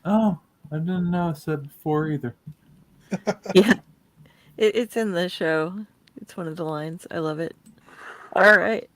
Oh, I didn't know it said 4 either. Yeah, it's in the show. It's one of the lines. I love it. All right.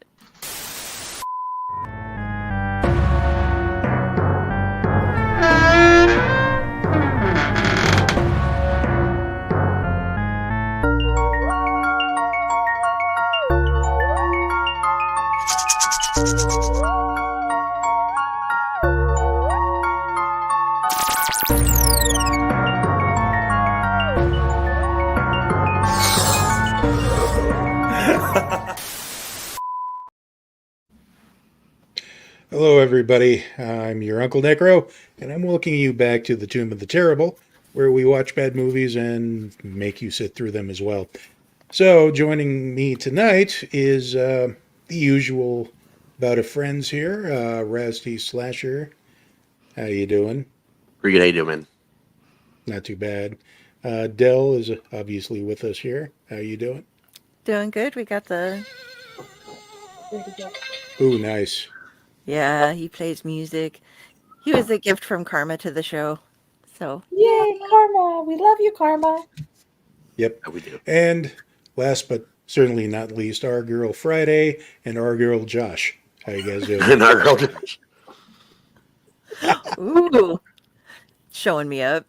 Hello, everybody. I'm your Uncle Necro, and I'm welcoming you back to the Tomb of the Terrible, where we watch bad movies and make you sit through them as well. So, joining me tonight is the usual bout of friends here. Rasty Slasher, how you doing? Pretty good. How you doing, man? Not too bad. Dell is obviously with us here. How you doing? Doing good. We got the. Ooh, nice. Yeah, he plays music. He was a gift from Karma to the show. So, yeah. Yay, Karma! We love you, Karma. Yep. How we do? And last but certainly not least, our girl Friday and our girl Josh. How you guys doing? And our girl. Ooh. Showing me up.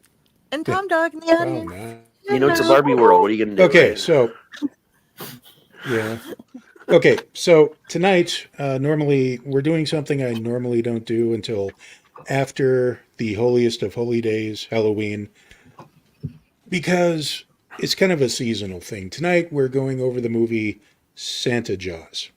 And Tom Dog in the Oh, audience. nice. You know, it's a Barbie world. What are you gonna do? Okay, right? so yeah. Okay, so tonight, normally we're doing something I normally don't do until after the holiest of holy days, Halloween, because it's kind of a seasonal thing. Tonight we're going over the movie Santa Jaws.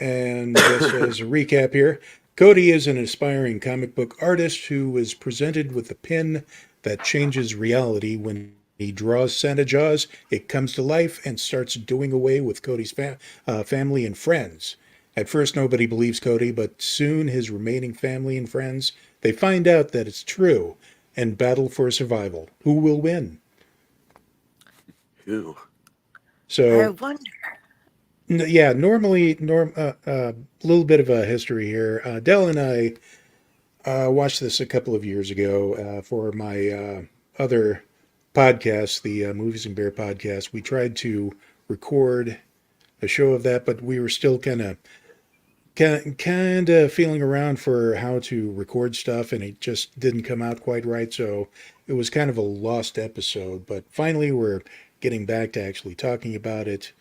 And just as a recap here, Cody is an aspiring comic book artist who was presented with a pin that changes reality when he draws Santa Jaws. It comes to life and starts doing away with Cody's family and friends. At first, nobody believes Cody, but soon his remaining family and friends they find out that it's true and battle for survival. Who will win? Ooh. I So wonder. yeah, normally, a little bit of a history here. Dell and I watched this a couple of years ago for my other podcast, the Movies and Bear podcast. We tried to record a show of that, but we were still kind of feeling around for how to record stuff, and it just didn't come out quite right. So it was kind of a lost episode. But finally, we're getting back to actually talking about it.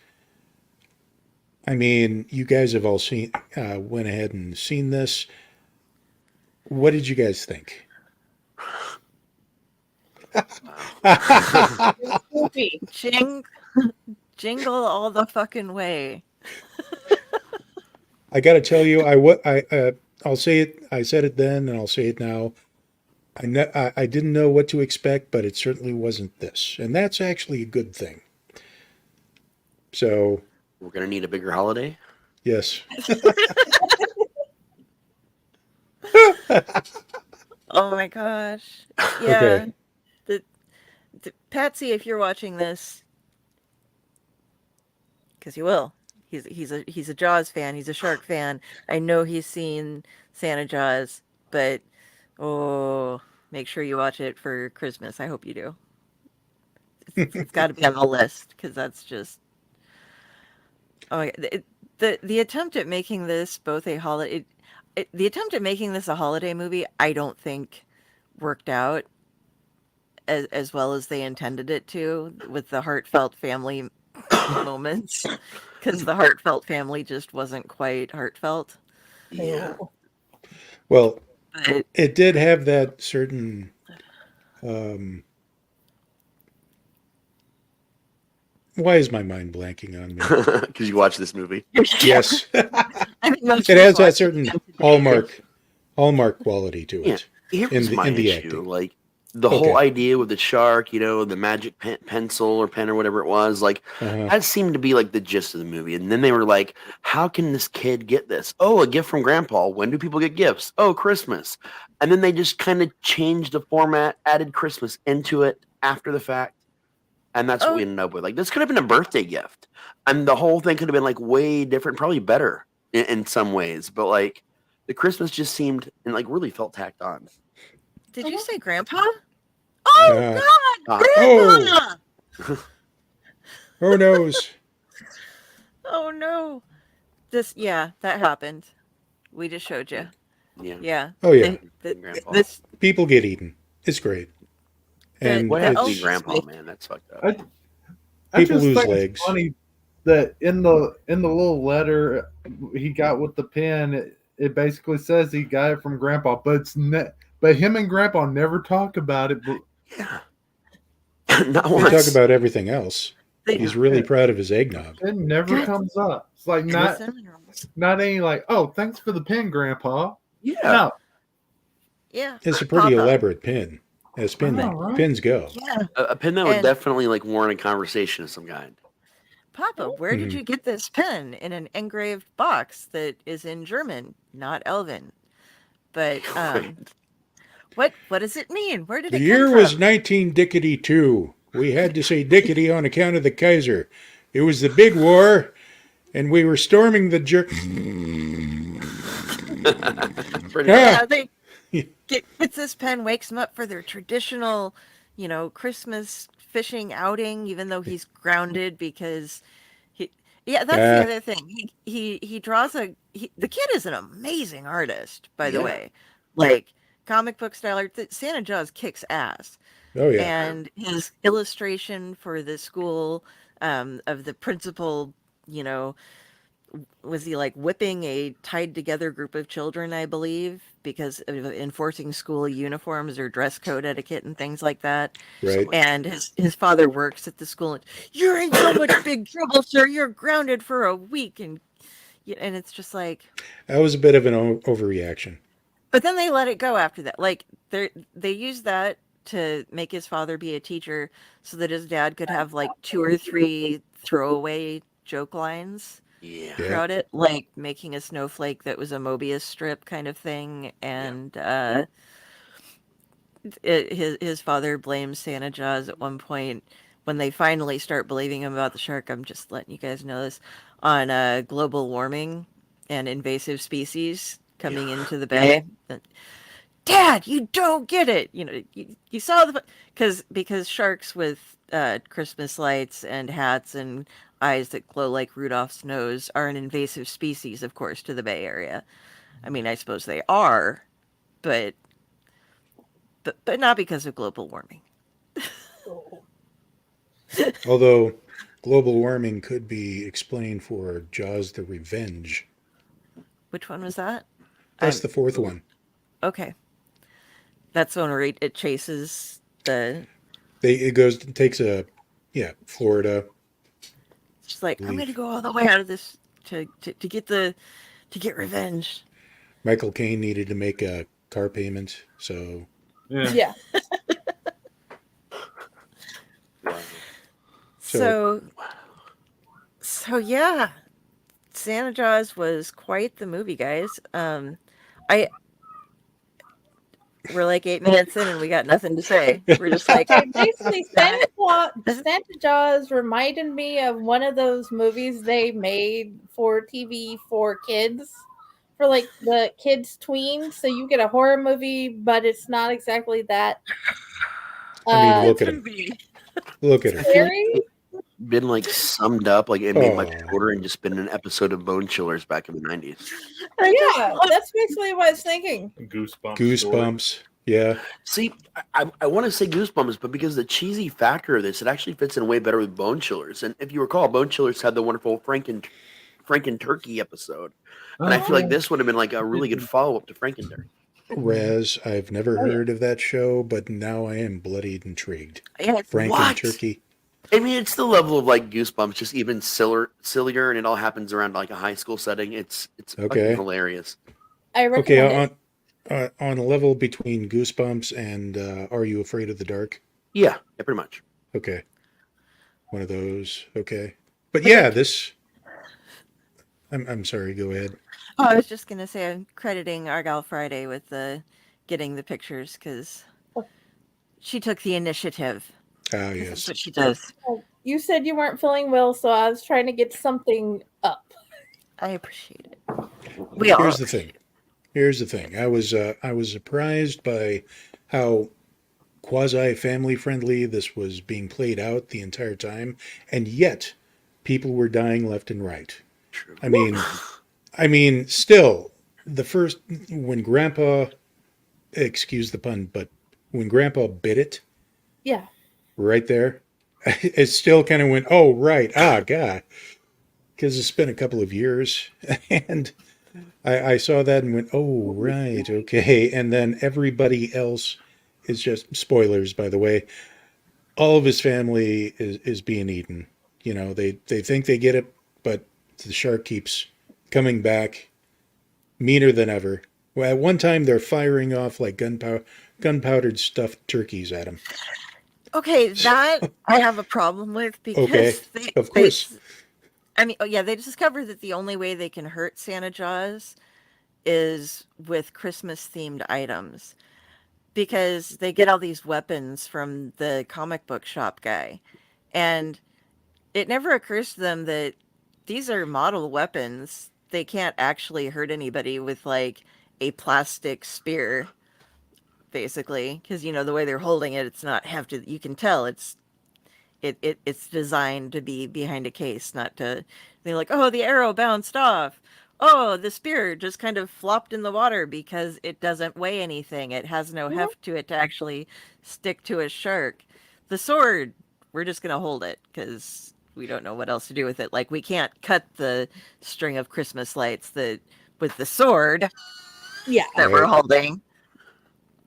I mean, you guys have all went ahead and seen this. What did you guys think? Goofy. Jingle all the fucking way. I got to tell you, I'll say it. I said it then, and I'll say it now. I didn't know what to expect, but it certainly wasn't this, and that's actually a good thing. So We're gonna need a bigger holiday. yes, Oh my gosh. Yeah. okay, The, Patsy, if you're watching this, because you will. He's a Jaws fan. He's a shark fan. I know he's seen Santa Jaws, but oh, make sure you watch it for Christmas. I hope you do. It's got to be on the list because that's just oh my God. The attempt at making this both a holiday the attempt at making this a holiday movie I don't think worked out as well as they intended it to with the heartfelt family moments because the heartfelt family just wasn't quite heartfelt. Yeah. Oh. well, But it did have that certain. Um, why is my mind blanking on me? Because you watch this movie. Yes, it I think most has people that watch certain it today. hallmark quality to Yeah. it Here's my in the issue. acting. Like the Okay. whole idea with the shark, the magic pencil or pen or whatever it was, like Uh-huh. that seemed to be like the gist of the movie. And then they were like, "How can this kid get this? Oh, a gift from Grandpa. When do people get gifts? Oh, Christmas." And then they just kind of changed the format, added Christmas into it after the fact. And that's what we Oh, ended up with. Like, this could have been a birthday gift. And the whole thing could have been like way different, probably better in some ways. But like, the Christmas just seemed and like really felt tacked on. Did you say Grandpa? Oh God, oh, Grandpa! oh noes. Oh no. That happened. We just showed you. Yeah. Yeah. Oh yeah, Grandpa. people get eaten. It's great. And What the happened to it's, be Grandpa, man? That's fucked up. I people just lose think legs. it's funny that in the little letter he got with the pen, it basically says he got it from Grandpa, but but him and Grandpa never talk about it. But Yeah. Not They once. talk about everything else. They- He's really proud of his eggnog. it never Good. comes up. It's like not any like, oh, thanks for the pen, Grandpa. Yeah. No, Yeah. It's a pretty Papa. elaborate pin, as right. pins go. Yeah. A pen that would And- definitely like warrant a conversation of some kind. Papa, where did Mhm. you get this pen in an engraved box that is in German, not Elven? But what does it mean? Where did The it year come was from? 19 We had to say Dickety on account of the Kaiser. It was the big war, and we were storming the Pretty Ah! Yeah, gets this pen, wakes him up for their traditional, Christmas fishing outing, even though he's grounded because that's the other thing. He draws the kid is an amazing artist, by the Yeah. way. Like comic book style art. Santa Jaws kicks ass. Oh yeah. And his illustration for the school of the principal, was he like whipping a tied together group of children, I believe, because of enforcing school uniforms or dress code etiquette and things like that. Right. And his father works at the school. And, you're in so much big trouble, sir. You're grounded for a week. And it's just like, That was a bit of an overreaction. but then they let it go after that. Like they used that to make his father be a teacher so that his dad could have like 2 or 3 throwaway joke lines Yeah. throughout it, like making a snowflake that was a Mobius strip kind of thing. And his father blames Santa Jaws at one point when they finally start believing him about the shark. I'm just letting you guys know this, on global warming and invasive species coming into the bay. Dad, you don't get it. You saw because sharks with Christmas lights and hats and eyes that glow like Rudolph's nose are an invasive species, of course, to the Bay Area. I mean, I suppose they are, but not because of global warming. Although global warming could be explained for Jaws the Revenge. Which one was that? That's the fourth one. Okay. That's the one where it chases the... It takes Florida. It's just like, I'm going to go all the way out of this to get revenge. Michael Caine needed to make a car payment, so Yeah. So yeah, Santa Jaws was quite the movie, guys. We're like 8 minutes in and we got nothing to say. We're just like, Okay, basically, Santa Jaws reminded me of one of those movies they made for TV for kids, for like the kids' tweens. So you get a horror movie, but it's not exactly that. I mean, look at him. Look at her. Scary. Been like summed up, like it made my Oh. shoulder and just been an episode of Bone Chillers back in the 90s. Yeah, that's basically what I was thinking. Goosebumps. Yeah. See, I want to say Goosebumps, but because the cheesy factor of this, it actually fits in way better with Bone Chillers. And if you recall, Bone Chillers had the wonderful Franken Turkey episode. And I feel like this would have been like a really good follow-up to Franken Turkey. Raz, I've never heard of that show, but now I am bloody intrigued. Yeah, Frank What? and Turkey. I mean, it's the level of like Goosebumps, just even sillier, and it all happens around like a high school setting. It's Okay. fucking hilarious. I recommend it. Okay, on a level between Goosebumps and Are You Afraid of the Dark? Yeah, pretty much. Okay. One of those. Okay. But yeah, this... I'm sorry, go ahead. Oh, I was just gonna say I'm crediting Argyle Friday with getting the pictures because she took the initiative. Ah, 'Cause yes. That's what she does. You said you weren't feeling well, so I was trying to get something up. I appreciate it. We all Here's the thing. Here's the thing. I was surprised by how quasi family friendly this was being played out the entire time, and yet people were dying left and right. True. I mean, still the first when Grandpa, excuse the pun, but when Grandpa bit it Yeah. right there, it still kind of went, oh right, God, because it's been a couple of years, and I saw that and went, oh right, okay, and then everybody else is just spoilers, by the way. All of his family is being eaten. You know, they think they get it, but the shark keeps coming back, meaner than ever. Well, at one time they're firing off like gunpowdered stuffed turkeys at him. Okay, that I have a problem with Okay, because of course. I mean, oh yeah, they discovered that the only way they can hurt Santa Jaws is with Christmas themed items because they get all these weapons from the comic book shop guy. And it never occurs to them that these are model weapons. They can't actually hurt anybody with like a plastic spear, basically, because you know the way they're holding it, it's not have to. You can tell it's designed to be behind a case, not to. They're like, oh, the arrow bounced off. Oh, the spear just kind of flopped in the water because it doesn't weigh anything. It has no heft to it to actually stick to a shark. The sword, we're just gonna hold it because we don't know what else to do with it. Like we can't cut the string of Christmas lights that with the sword Yeah. that we're Right. holding.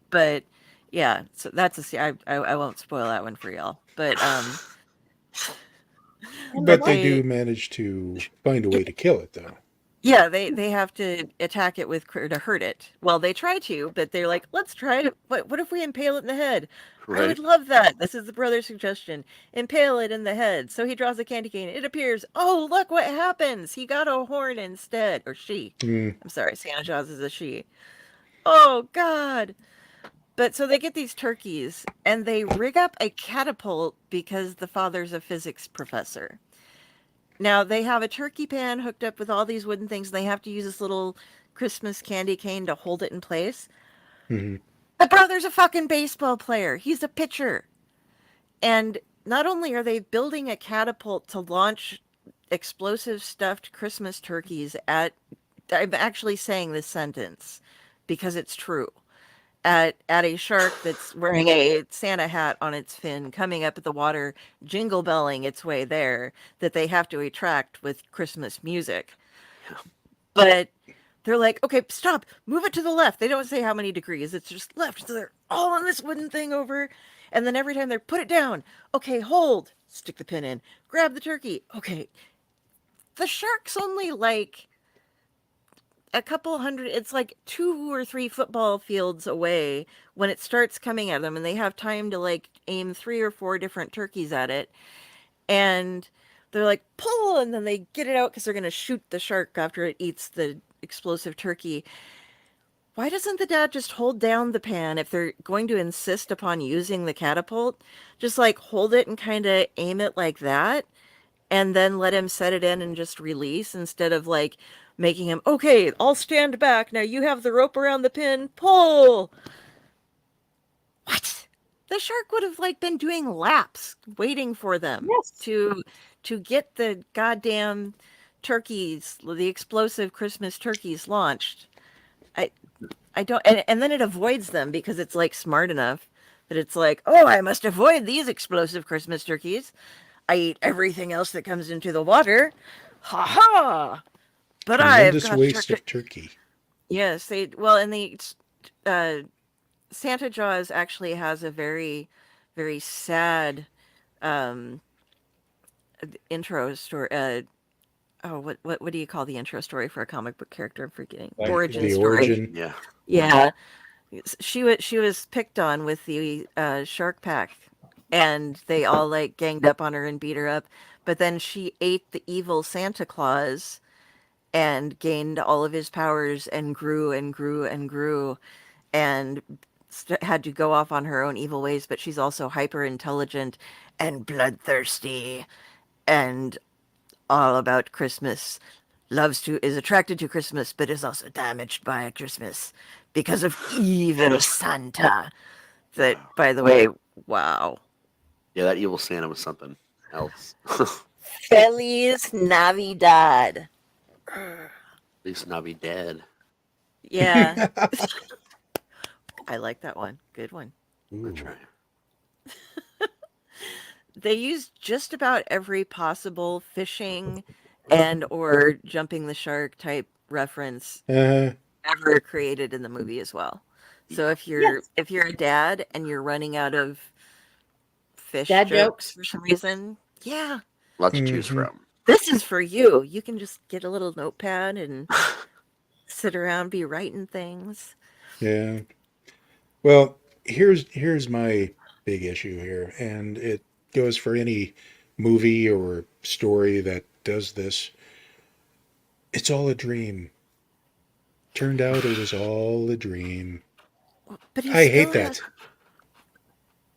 But yeah, so that's I won't spoil that one for y'all. But But they they do manage to find a way to kill it, though. yeah, they have to attack it with to hurt it. Well, they try to, but they're like, let's try it. What if we impale it in the head? I Right. would love that. This is the brother's suggestion. Impale it in the head. So he draws a candy cane. It appears. Oh, look what happens. He got a horn instead. Or she. Mm, I'm sorry, Santa Claus is a she. Oh God. But so they get these turkeys and they rig up a catapult because the father's a physics professor. Now they have a turkey pan hooked up with all these wooden things. And they have to use this little Christmas candy cane to hold it in place. mhm. The brother's a fucking baseball player. He's a pitcher. And not only are they building a catapult to launch explosive stuffed Christmas turkeys at, I'm actually saying this sentence because it's true, at a shark that's wearing a Santa hat on its fin, coming up at the water, jingle belling its way there, that they have to attract with Christmas music. But they're like, okay, stop, move it to the left. They don't say how many degrees, it's just left. So they're all on this wooden thing over. And then every time they're put it down, okay, hold, stick the pin in, grab the turkey. Okay. The shark's only like a couple hundred, it's like 2 or 3 football fields away when it starts coming at them, and they have time to like aim 3 or 4 different turkeys at it. And they're like, pull, and then they get it out because they're going to shoot the shark after it eats the explosive turkey. Why doesn't the dad just hold down the pan if they're going to insist upon using the catapult? Just like hold it and kind of aim it like that, and then let him set it in and just release instead of like making him, okay, I'll stand back. Now you have the rope around the pin, pull. What? The shark would have like been doing laps waiting for them Yes. to get the goddamn turkeys, the explosive Christmas turkeys launched. I don't, and then it avoids them because it's like smart enough that it's like, oh, I must avoid these explosive Christmas turkeys. I eat everything else that comes into the water. Ha ha! But I've Tremendous got waste of turkey. Yes, they well, and the uh, Santa Jaws actually has a very, very sad um, intro story. Oh, what do you call the intro story for a comic book character? I'm forgetting. Like Origin The story. origin. Yeah. Yeah, she was picked on with the shark pack, and they all like ganged up on her and beat her up. But then she ate the evil Santa Claus and gained all of his powers and grew and grew and grew and had to go off on her own evil ways. But she's also hyper intelligent and bloodthirsty and all about Christmas. is attracted to Christmas, but is also damaged by Christmas because of evil Santa. That, by the way, wow. Yeah, that evil Santa was something else. Feliz Navidad. At least not be dead. Yeah, I like that one. Good one. That's right. They use just about every possible fishing and or jumping the shark type reference ever created in the movie as well. So if you're a dad and you're running out of fish Dad jokes jokes. for some reason, yeah, Lots to choose Mhm. from. this is for you. You can just get a little notepad and sit around, be writing things. Yeah. Well, here's my big issue here, and it goes for any movie or story that does this. It's all a dream. Turned out it was all a dream. But he I still hate has, that.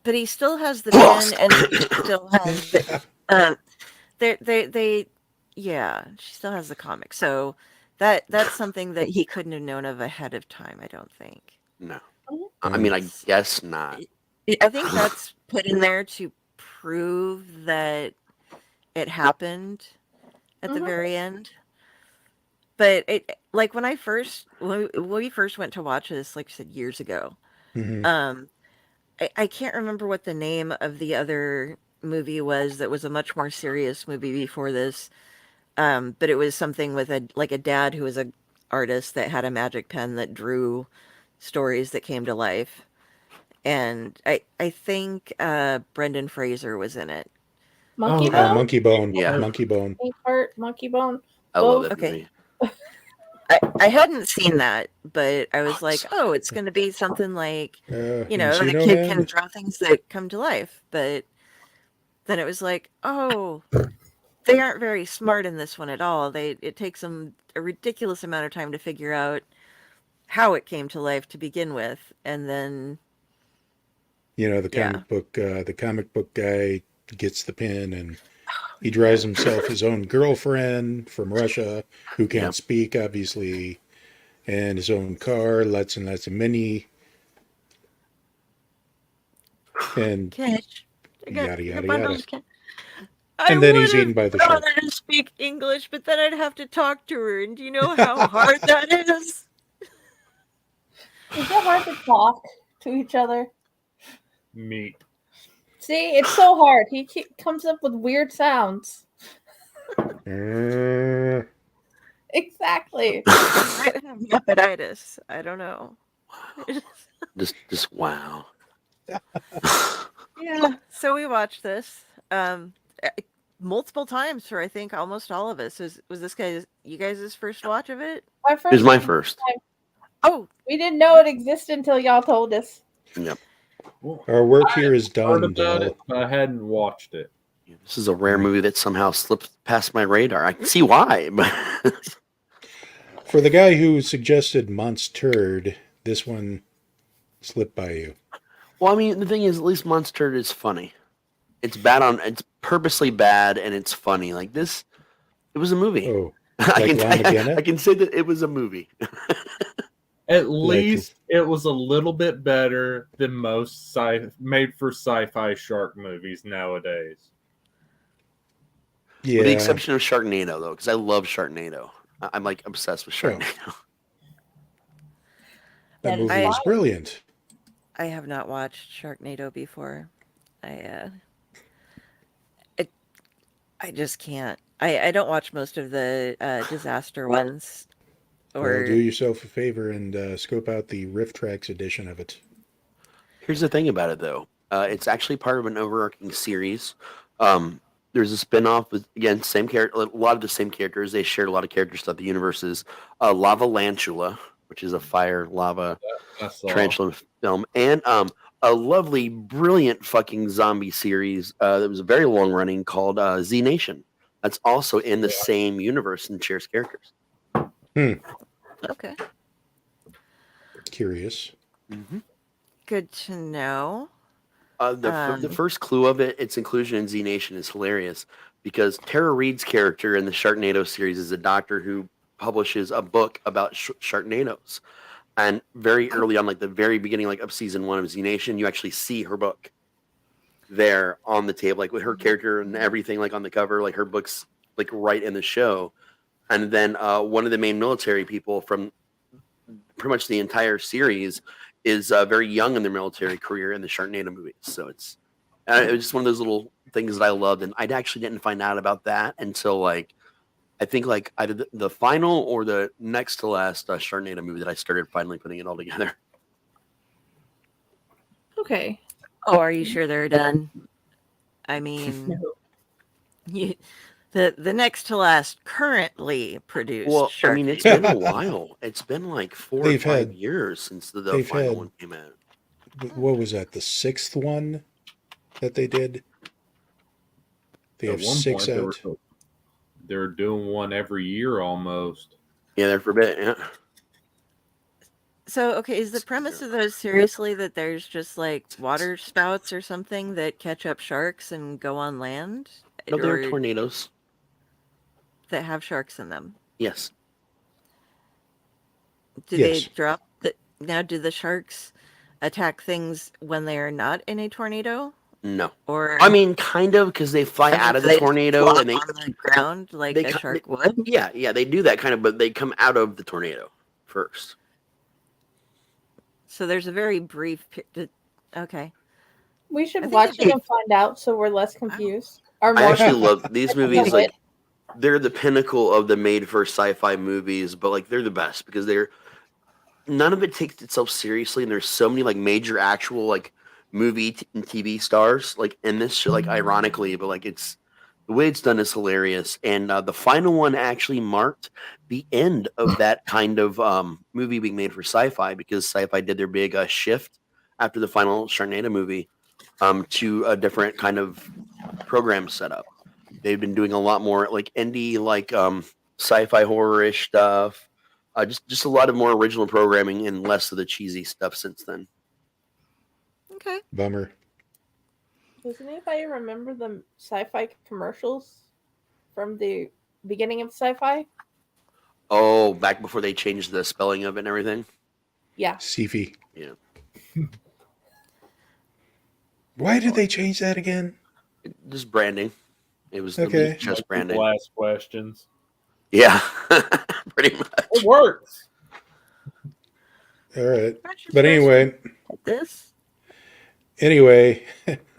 but he still has the pen, and he still has the. They, yeah, she still has the comic. So that's something that he couldn't have known of ahead of time. I don't think. No. I mean, I guess not. I think that's put in there to prove that it happened at the very end. But it, like when we first went to watch this, like I said, years ago, Mhm. I can't remember what the name of the other movie was that was a much more serious movie before this. But it was something with a dad who was a artist that had a magic pen that drew stories that came to life. And I think Brendan Fraser was in it. Monkey Oh, Bone? Monkey Bone. Yeah. Monkey Bone. Pink Heart, Monkey Bone. I love Both. that Okay. movie. I hadn't seen that, but I was like, oh, it's going to be something like, You the no kid can man? draw things that come to life. But then it was like, oh, they aren't very smart in this one at all. It takes them a ridiculous amount of time to figure out how it came to life to begin with, and then The yeah, comic book guy gets the pen and he draws himself his own girlfriend from Russia who can't Yep. speak, obviously, and his own car, lots and lots of money, and catch. I got yada I yada got yada. those I And then he's would eaten by the have shark. rather to speak English, but then I'd have to talk to her, and do you know how hard that is? Is it hard to talk to each other? meat. See, it's so hard. He comes up with weird sounds. Uh, Exactly. I might have Muppetitis. I don't know. Just wow. Yeah. So we watched this multiple times for I think almost all of us. Was this you guys' first watch of it? My It was first my time, first. Oh, we didn't know it existed until y'all told us. Yep. our work here is Heard done, about Del. it, but I hadn't watched it. This is a rare movie that somehow slipped past my radar. I can see why, but For the guy who suggested Monster, this one slipped by you. well, I mean, the thing is, at least Monster is funny. It's it's purposely bad, and it's funny. Like this, it was a movie. Oh, I like Lamagena? I can say that it was a movie. At least it was a little bit better than most made for sci-fi shark movies nowadays. yeah. With the exception of Sharknado, though, because I love Sharknado. I'm like obsessed with Oh. Sharknado. That That is movie is fine. brilliant. I have not watched Sharknado before. I just can't. I don't watch most of the disaster ones. Well, do yourself a favor and scope out the Riff Tracks edition of it. Here's the thing about it, though. It's actually part of an overarching series. There's a spin-off with, again, same character, a lot of the same characters. They shared a lot of characters throughout the universes. Lava Lantula, which is a fire lava I saw. tarantula film, and a lovely, brilliant fucking zombie series that was very long running called Z Nation. That's also in the same universe and shares characters. Okay. Curious. Mm-hmm. Good to know. The first clue of its inclusion in Z Nation is hilarious because Tara Reid's character in the Sharknado series is a doctor who publishes a book about Sharknadoes. And very early on, like the very beginning, like of season 1 of Z Nation, you actually see her book there on the table, like with her character and everything, like on the cover, like her book's like right in the show. And then one of the main military people from pretty much the entire series is very young in their military career in the Sharknado movies. So it was just one of those little things that I loved, and I actually didn't find out about that until like I think like either the final or the next to last Sharknado movie that I started finally putting it all together. Okay. Oh, are you sure they're done? I mean, the next to last currently produced. Well, I mean, it's been a while. It's been like 4 or They've 5 had- years since the they've final had- one came out. What was that? The 6th one that they did? They At have one 6 point, out. they were doing one every year almost. Yeah, there for a bit. Yeah. So, okay, is the premise of those seriously that there's just like water spouts or something that catch up sharks and go on land? No, they're Or tornadoes. that have sharks in them? Yes. Do Yes. they drop the now? Do the sharks attack things when they are not in a tornado? No. Or I mean, kind of, because they fly out of the they tornado flop and they. on the ground like they a co- shark would. Yeah, they do that kind of, but they come out of the tornado first. So there's a very brief. Okay. We I should think watch it- it and find out so we're less confused. Or I more actually love these movies. Okay. Like, they're the pinnacle of the made-for sci-fi movies, but like they're the best because they're none of it takes itself seriously, and there's so many like major actual like movie and TV stars like in this show, like ironically, but like it's the way it's done is hilarious. And the final one actually marked the end of that kind of movie being made for sci-fi because sci-fi did their big shift after the final Sharknado movie to a different kind of program setup. They've been doing a lot more like indie, like sci-fi horror-ish stuff. Just a lot of more original programming and less of the cheesy stuff since then. Okay. Bummer. Does anybody remember the sci-fi commercials from the beginning of sci-fi? Oh, back before they changed the spelling of it and everything. Yeah. Sifi. Yeah. Why did they change that again? Just branding. It was Okay. just People branding. ask questions. Yeah, pretty much. It works. All right. Aren't you But supposed anyway, to this?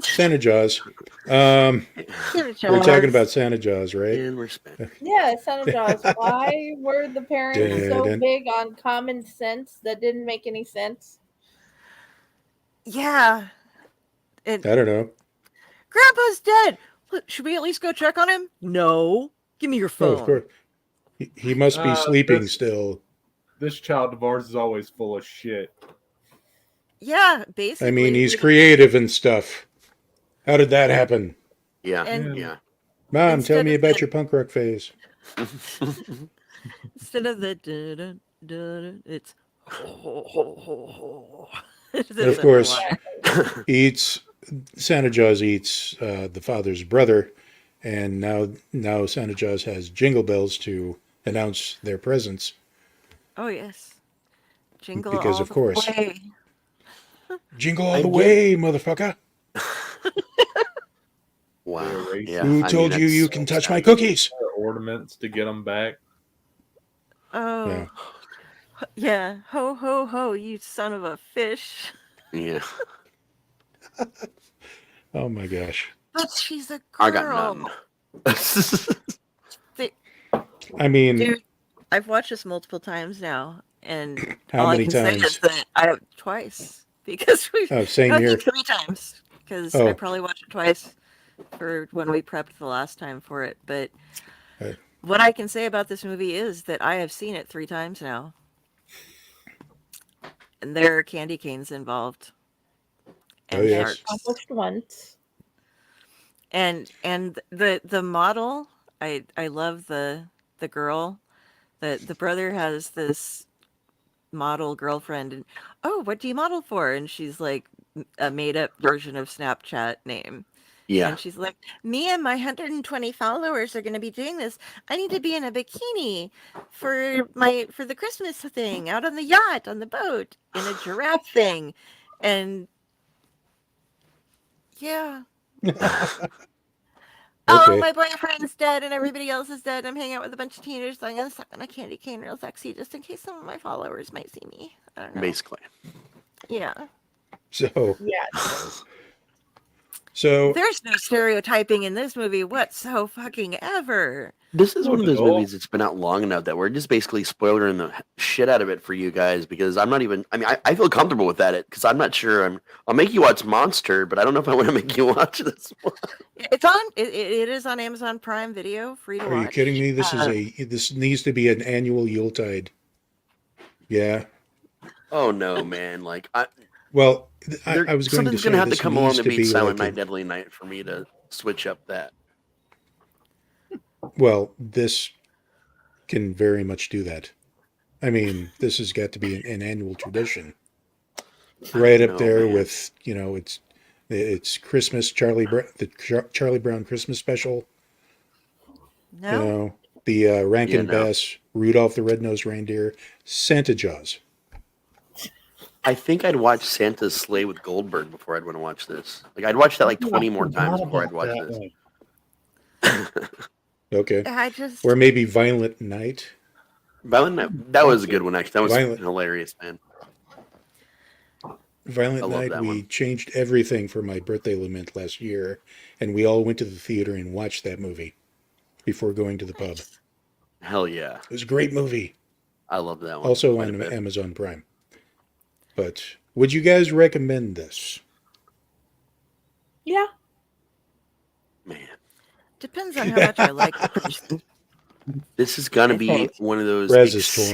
Santa Jaws. We're talking about Santa Jaws, right? In respect. Yeah, Santa Jaws. Why were the parents so Dun-dun. big on common sense that didn't make any sense? Yeah. I don't know. Grandpa's dead. Look, should we at least go check on him? No. Give me your Oh, phone. of course. He must be sleeping that's- still. This child of ours is always full of shit. Yeah, basically. I mean, he's we- creative and stuff. How did that happen? Yeah. And- Yeah. Mom, Instead tell me of about the- your punk rock phase. Instead of the dun, dun, it's ho, ho, ho, ho. Of course. Santa Jaws eats the father's brother, and now Santa Jaws has jingle bells to announce their presence. Oh yes. Jingle Because all of the course. way. Jingle all I the get- way, motherfucker! Wow. They're Yeah. Who I told mean, you that's you so can touch sad. my cookies? Ornaments to get them back. Oh. Yeah. Yeah. Ho ho ho, you son of a fish. Yeah. Oh my gosh! But she's a girl. I got none. I mean, Dude, I've watched this multiple times now, and how all many I can say times? is that I have twice because we. Oh, same I here. think 3 times because Oh. I probably watched it twice for when we prepped the last time for it. But Hey. what I can say about this movie is that I have seen it 3 times now, and there are candy canes involved. Oh, yes. sharks. Accomplished once. And the model, I love the girl. The brother has this model girlfriend, and what do you model for? And she's like a made up version of Snapchat name, Yeah. And she's like, me and my 120 followers are going to be doing this. I need to be in a bikini for the Christmas thing, out on the yacht, on the boat, in a giraffe thing. And yeah. Oh, Okay. my boyfriend's dead and everybody else is dead. I'm hanging out with a bunch of teenagers, so I'm going to suck on a candy cane real sexy just in case some of my followers might see me. I don't know. Basically. Yeah. So Yeah. There's no stereotyping in this movie whatsoever. This is Not one of at those all. movies that's been out long enough that we're just basically spoiling the shit out of it for you guys because I'm not even. I mean, I feel comfortable with that because I'm not sure. I'll make you watch Monster, but I don't know if I want to make you watch this one. It's on. It is on Amazon Prime Video, free to watch. Are you kidding me? This needs to be an annual Yuletide. Yeah. Oh no, man! Like Well, I was going to something's say gonna have to this come along needs to to beat be Silent like Night, Deadly Night for me to switch up that. well, this can very much do that. I mean, this has got to be an annual tradition. Right up know, there man. with, it's Christmas, Charlie Brown Christmas special, No, the Rankin Yeah, no. Bass, Rudolph the Red-Nosed Reindeer, Santa Jaws. I think I'd watch Santa's Sleigh with Goldberg before I'd want to watch this. Like I'd watch that like 20 more times before I'd watch this. Okay. I just Or maybe Violent Night. Violent Night, that was a good one actually. That was Violent- hilarious, man. Violent I love Night, that we one. changed everything for my birthday lament last year, and we all went to the theater and watched that movie before going to the pub. Hell yeah. It was a great movie. I love that one. Also quite a on bit. Amazon Prime. But would you guys recommend this? Yeah. Man. depends on how much I like the person. This is gonna be Okay. one of those Rez is torn.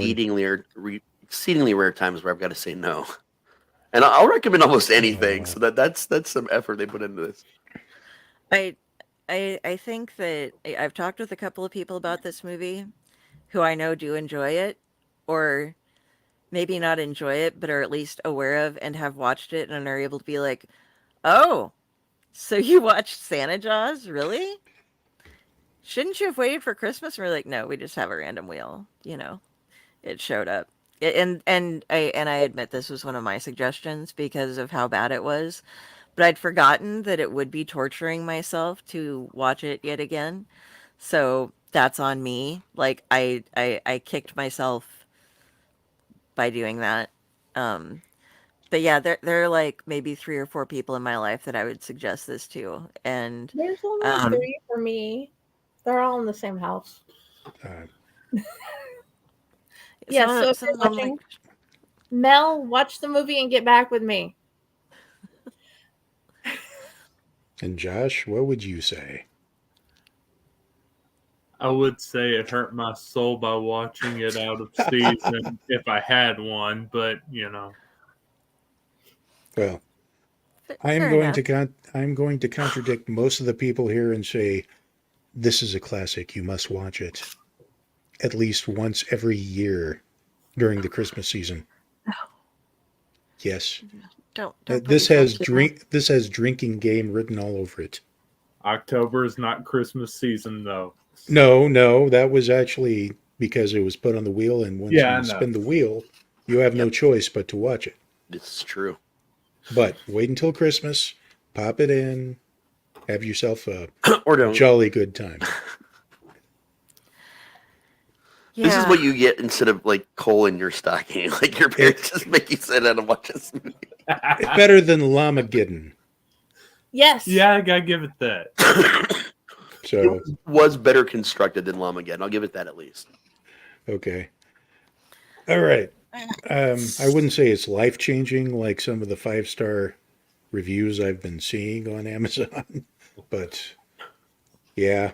exceedingly rare times where I've got to say no. And I'll recommend almost anything. So that's some effort they put into this. I think that I've talked with a couple of people about this movie who I know do enjoy it, or maybe not enjoy it, but are at least aware of and have watched it and are able to be like, oh, so you watched Santa Jaws? Really? Shouldn't you have waited for Christmas? And we're like, no, we just have a random wheel. It showed up. And I admit this was one of my suggestions because of how bad it was. But I'd forgotten that it would be torturing myself to watch it yet again. So that's on me. Like I kicked myself by doing that. But yeah, there are like maybe 3 or 4 people in my life that I would suggest this to. And There's only 3 for me. They're all in the same house. Yeah, so if you're watching, Mel, watch the movie and get back with me. And Josh, what would you say? I would say it hurt my soul by watching it out of season if I had one, but Well, I'm going to contradict most of the people here and say this is a classic. You must watch it at least once every year during the Christmas season. No. Yes. Don't This has drinking game written all over it. October is not Christmas season though. No, that was actually because it was put on the wheel, and once Yeah, I you know. spin the wheel, you have no choice but to watch it. This is true. But wait until Christmas, pop it in, have yourself a Or don't. jolly good time. Yeah. This is what you get instead of like coal in your stocking. Like your parents just make you sit down and watch this movie. Better than Llamageddon. Yes. Yeah, I gotta give it that. So, It was better constructed than Llamageddon. I'll give it that at least. okay. All right. I wouldn't say it's life-changing like some of the 5-star reviews I've been seeing on Amazon, but yeah.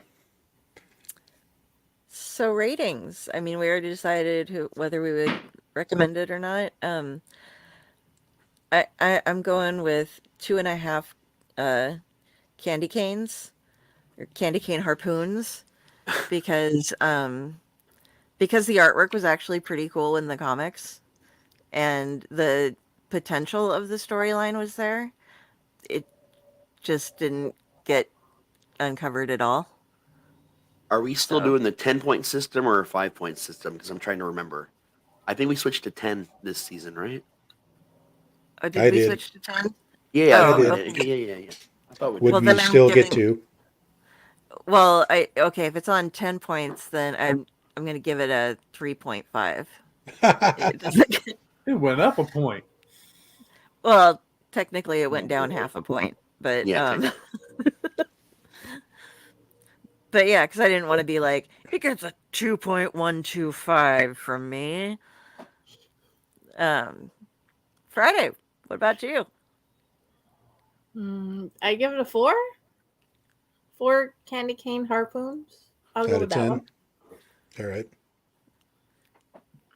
So ratings. I mean, we already decided whether we would recommend it or not. I'm going with 2.5 candy canes or candy cane harpoons because the artwork was actually pretty cool in the comics and the potential of the storyline was there. It just didn't get uncovered at all. Are we still So- doing the 10-point system or a 5-point system? Because I'm trying to remember. I think we switched to 10 this season, right? Oh, did I we did. switch to 10? Yeah, Oh, I did. did. okay. Yeah. I thought we Would did. Well, we then I'm still get giving- to? Well, okay, if it's on 10 points, then I'm going to give it a 3.5. It doesn't- It went up a point. well, technically it went down half a point, but Yeah, but yeah, because I didn't want to be like, it gets a 2.125 from me. Friday, what about you? I give it a 4. 4 candy cane harpoons. I'll go Out of with that 10. one. All right.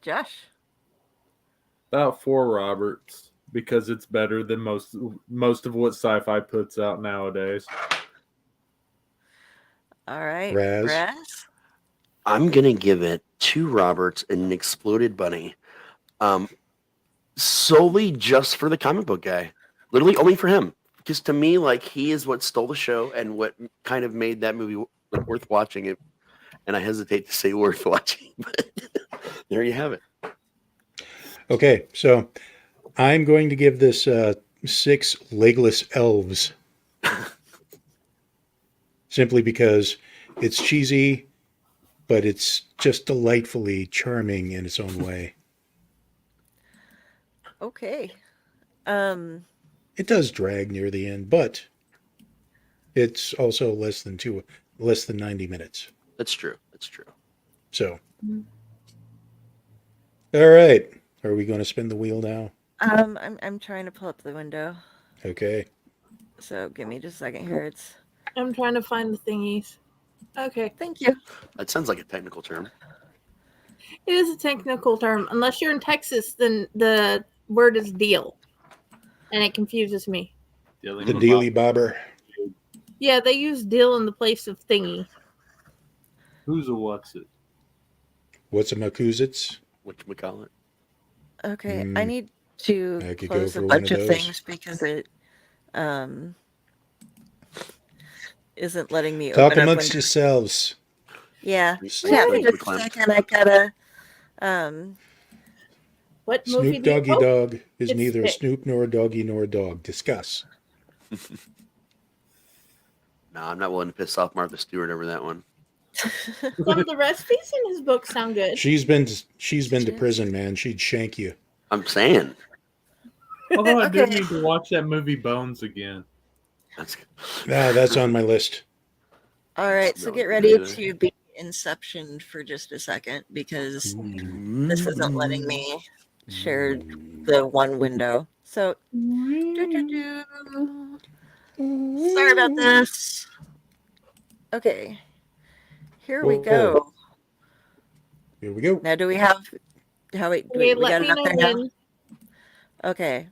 Josh? About 4 Roberts because it's better than most of what sci-fi puts out nowadays. All right. Raz? I'm going to give it 2 Roberts and an exploded bunny. Solely just for the comic book guy. Literally only for him. Because to me, like, he is what stole the show and what kind of made that movie like, worth watching it. And I hesitate to say worth watching, but there you have it. Okay, so I'm going to give this 6 legless elves. Simply because it's cheesy, but it's just delightfully charming in its own way. Okay. It does drag near the end, but it's also less than 90 minutes. That's true. So, all right. Are we going to spin the wheel now? I'm trying to pull up the window. Okay. So give me just a second here. I'm trying to find the thingies. Okay. Thank you. That sounds like a technical term. It is a technical term. Unless you're in Texas, then the word is deal. And it confuses me. The dealy bobber. Yeah, they use deal in the place of thingy. Who's a what's it? What's a Makuzits? Whatchamacallit? Okay, I Mm, need to I could go close for a one bunch of of those. things because it isn't letting me Talk open up amongst windows. yourselves. Yeah, Snoop yeah. Doggy Just a Clamp. second. I gotta. What movie Snoop do you Doggy hope? Dog is It's neither a thick. Snoop nor a doggy nor a dog. Discuss. No, I'm not willing to piss off Martha Stewart over that one. Some of the recipes in his book sound good. She's been to prison, man. She'd shank you. I'm saying. Although I do Okay. need to watch that movie Bones again. That's That's on my list. All right, so No, get ready neither. to be Inception for just a second because Mm. this isn't letting me share the one window. So, sorry about this. Okay, here we Whoa. go. Here we go. Now, do we have? How we? Okay, We let got me it up know there now. when. Okay,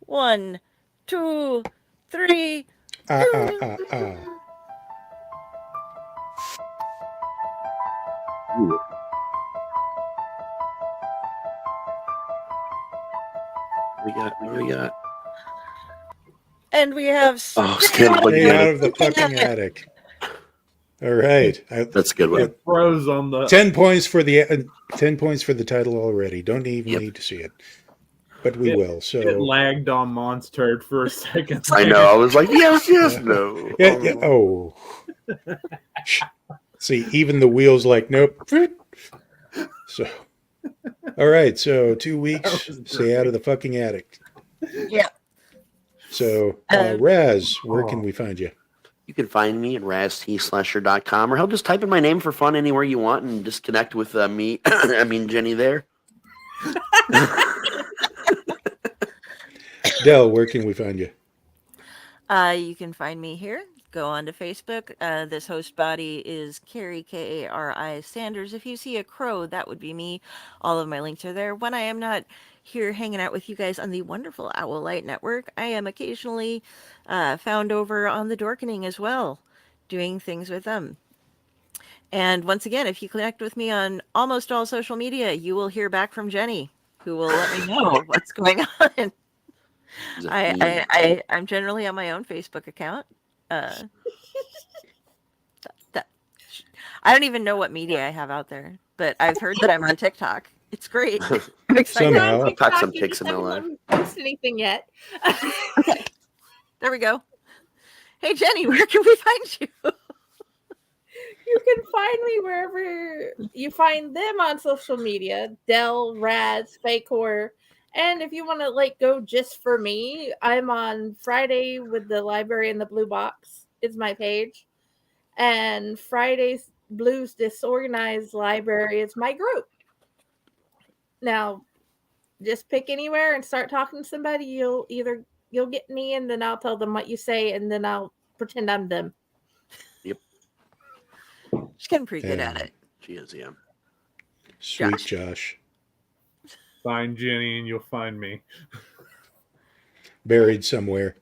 1, 2, 3. Ah. What we got? And we have. Oh, stand up Stay again. out of the fucking attic. All right. That's a good one. It froze on the 10 points for the 10 points for the title already. Don't even Yep. need to see it, but we It- will. it So lagged on Monster for a second. I know. I was like, yes, no. yeah. Oh. See, even the wheels like nope. So, all right. So 2 weeks. That was Stay out of the fucking attic. Yeah. So, Um, Raz, where can we find you? You can find me at raztslasher.com or hell, just type in my name for fun anywhere you want and just connect with me. I mean, Jenny there. Del, where can we find you? You can find me here. Go on to Facebook. This host body is Carrie, Kari Sanders. If you see a crow, that would be me. All of my links are there. When I am not here hanging out with you guys on the wonderful Owl Light Network, I am occasionally found over on the Dorkening as well, doing things with them. And once again, if you connect with me on almost all social media, you will hear back from Jenny, who will let me know what's going on. I'm generally on my own Facebook account. I don't even know what media I have out there, but I've heard that I'm on TikTok. It's great. I'm excited. Somehow. I'll pack some You pics just in my haven't life. let me post anything yet. There we go. Hey Jenny, where can we find you? You can find me wherever you find them on social media. Del, Raz, Fakor. And if you want to like go just for me, I'm on Friday with the Library in the Blue Box is my page. And Friday's Blues Disorganized Library is my group. Now, just pick anywhere and start talking to somebody. You'll get me and then I'll tell them what you say and then I'll pretend I'm them. She's getting pretty good at Yeah. it. She is, yeah. Sweet Josh. Josh. Find Jenny and you'll find me. Buried somewhere.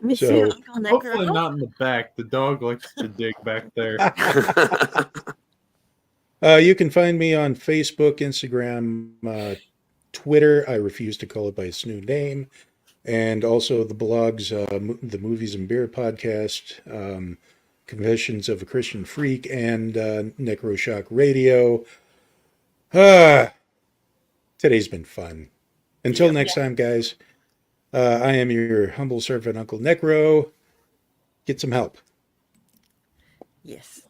Miss So- you, Uncle Hopefully Necro. not in the back. The dog likes to dig back there. You can find me on Facebook, Instagram, Twitter. I refuse to call it by its new name. And also the blogs, the Movies and Beer podcast, Confessions of a Christian Freak, and Necroshock Radio. Today's been fun. Until next time, guys, I am your humble servant, Uncle Necro. Get some help. Yes.